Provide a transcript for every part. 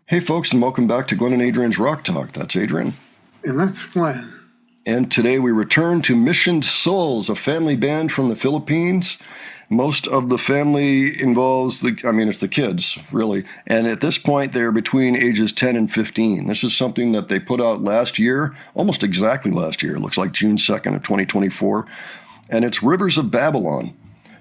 Hey folks, and welcome back to Glenn and Adrian's Rock Talk. That's Adrian. And that's Glenn. And today we return to Mission Souls, a family band from the Philippines. Most of the family involves it's the kids, really. And at this point, they're between ages 10 and 15. This is something that they put out last year, almost exactly last year. It looks like June 2nd of 2024. And it's Rivers of Babylon.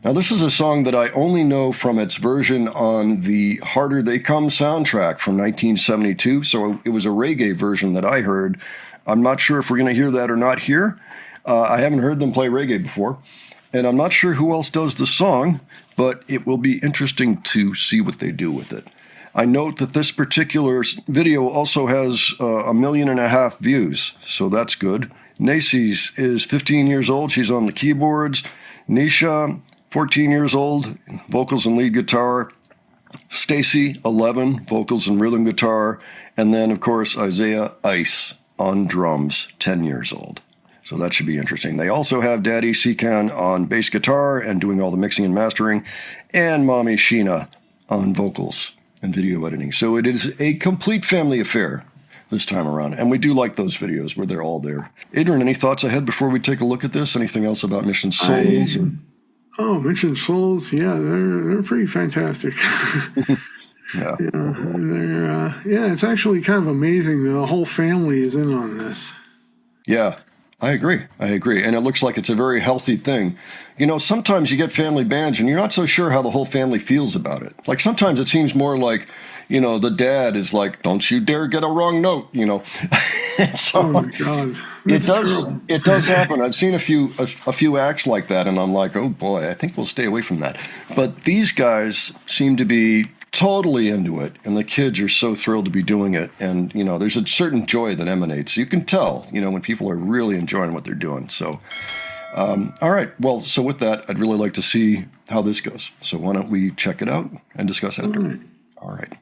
Now, this is a song that I only know from its version on the Harder They Come soundtrack from 1972, so it was a reggae version that I heard. I'm not sure if we're going to hear that or not here. I haven't heard them play reggae before, and I'm not sure who else does the song, but it will be interesting to see what they do with it. I note that this particular video also has 1.5 million views, so that's good. Nacy's is 15 years old. She's on the keyboards. Nisha, 14 years old, vocals and lead guitar. Stacy, 11, vocals and rhythm guitar. And then, of course, Isaiah Ice on drums, 10 years old. So that should be interesting. They also have Daddy Secan on bass guitar and doing all the mixing and mastering, and Mommy Sheena on vocals and video editing. So it is a complete family affair this time around. And we do like those videos where they're all there. Adrian, any thoughts ahead before we take a look at this? Anything else about Mission Souls? Mission Souls, yeah, they're pretty fantastic. Yeah. It's actually kind of amazing that the whole family is in on this. Yeah, I agree. And it looks like it's a very healthy thing. You know, sometimes you get family bands and you're not so sure how the whole family feels about it. Like sometimes it seems more like, you know, the dad is like, don't you dare get a wrong note, you know. So, oh my God. It does happen. I've seen a few acts like that, and I'm like, oh boy, I think we'll stay away from that. But these guys seem to be totally into it, and the kids are so thrilled to be doing it. And you know, there's a certain joy that emanates. You can tell, you know, when people are really enjoying what they're doing. So, all right. Well, so with that, I'd really like to see how this goes. So why don't we check it out and discuss after? All right.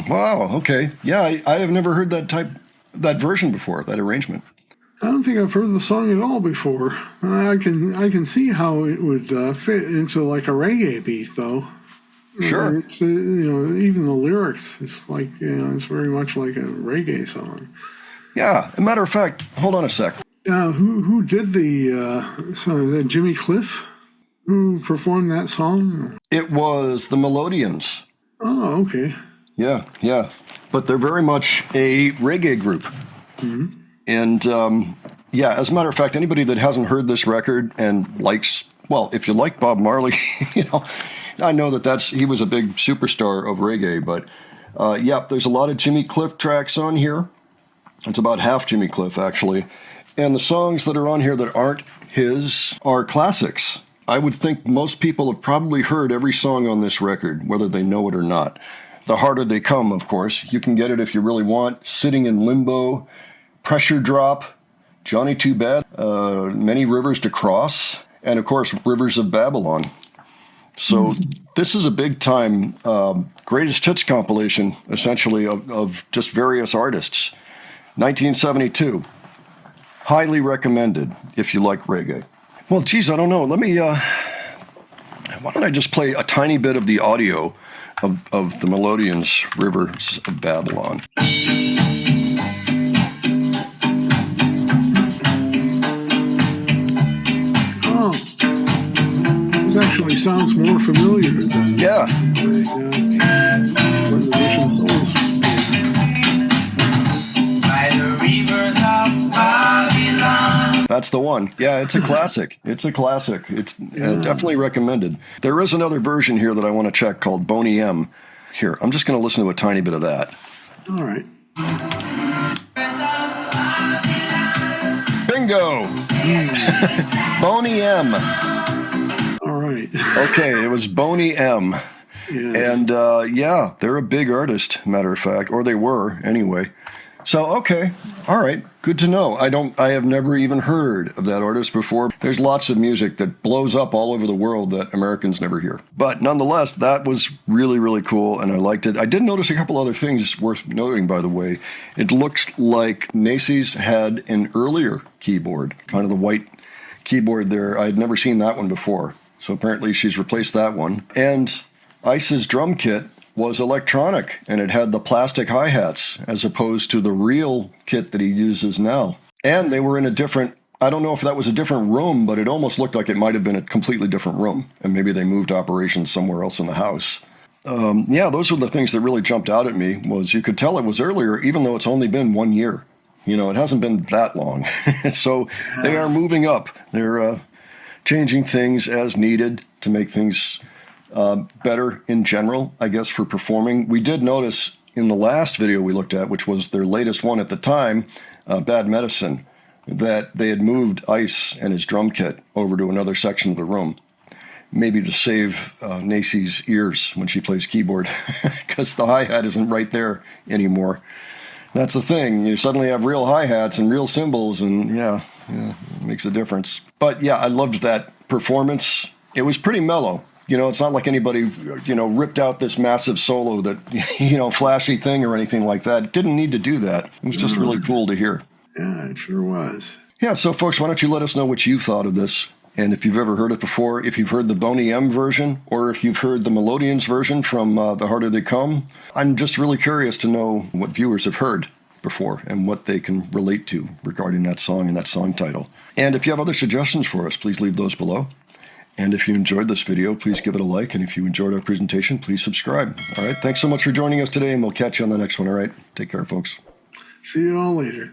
Wow. Okay. Yeah, I have never heard that version before. That arrangement. I don't think I've heard the song at all before. I can see how it would fit into like a reggae beat, though. Sure. It's, even the lyrics, it's like, it's very much like a reggae song. Yeah. As a matter of fact, hold on a sec. Who did the song? That Jimmy Cliff who performed that song? It was the Melodians. Oh, okay. Yeah, yeah. But they're very much a reggae group. Mm-hmm. And yeah, as a matter of fact, anybody that hasn't heard this record and likes, well, if you like Bob Marley, I know he was a big superstar of reggae, but yeah, there's a lot of Jimmy Cliff tracks on here. It's about half Jimmy Cliff, actually. And the songs that are on here that aren't his are classics. I would think most people have probably heard every song on this record, whether they know it or not. The Harder They Come, of course. You can get it if you really want. Sitting in Limbo, Pressure Drop, Johnny Too Bad, Many Rivers to Cross, and of course, Rivers of Babylon. So this is a big time greatest hits compilation, essentially, of just various artists. 1972. Highly recommended if you like reggae. Well, geez, I don't know. Let me, why don't I just play a tiny bit of the audio of the Melodians' Rivers of Babylon. Oh, this actually sounds more familiar than Yeah. By the rivers of Babylon. That's the one. Yeah, it's a classic. It's a classic. It's definitely recommended. There is another version here that I want to check called Boney M. Here, I'm just going to listen to a tiny bit of that. All right. Bingo! Boney M. All right. Okay, it was Boney M. Yes. And yeah, they're a big artist, matter of fact, or they were anyway. So, okay, all right, good to know. I have never even heard of that artist before. There's lots of music that blows up all over the world that Americans never hear. But nonetheless, that was really, really cool, and I liked it. I did notice a couple other things worth noting, by the way. It looks like Nacy's had an earlier keyboard, kind of the white keyboard there. I had never seen that one before. So apparently she's replaced that one. And Ice's drum kit was electronic, and it had the plastic hi-hats as opposed to the real kit that he uses now. And they were in a different, I don't know if that was a different room, but it almost looked like it might have been a completely different room, and maybe they moved operations somewhere else in the house. Yeah, those were the things that really jumped out at me, was you could tell it was earlier, even though it's only been 1 year. It hasn't been that long. So they are moving up. They're changing things as needed to make things better in general, I guess, for performing. We did notice in the last video we looked at, which was their latest one at the time, Bad Medicine, that they had moved Ice and his drum kit over to another section of the room, maybe to save Nacy's ears when she plays keyboard, because the hi-hat isn't right there anymore. That's the thing. You suddenly have real hi-hats and real cymbals, and yeah, it makes a difference. But yeah, I loved that performance. It was pretty mellow. It's not like anybody, ripped out this massive solo that, flashy thing or anything like that. It didn't need to do that. It was just really cool to hear. Yeah, it sure was. Yeah, so folks, why don't you let us know what you thought of this? And if you've ever heard it before, if you've heard the Boney M version, or if you've heard the Melodians version from The Harder They Come, I'm just really curious to know what viewers have heard before and what they can relate to regarding that song and that song title. And if you have other suggestions for us, please leave those below. And if you enjoyed this video, please give it a like. And if you enjoyed our presentation, please subscribe. All right. Thanks so much for joining us today, and we'll catch you on the next one. All right. Take care, folks. See you all later.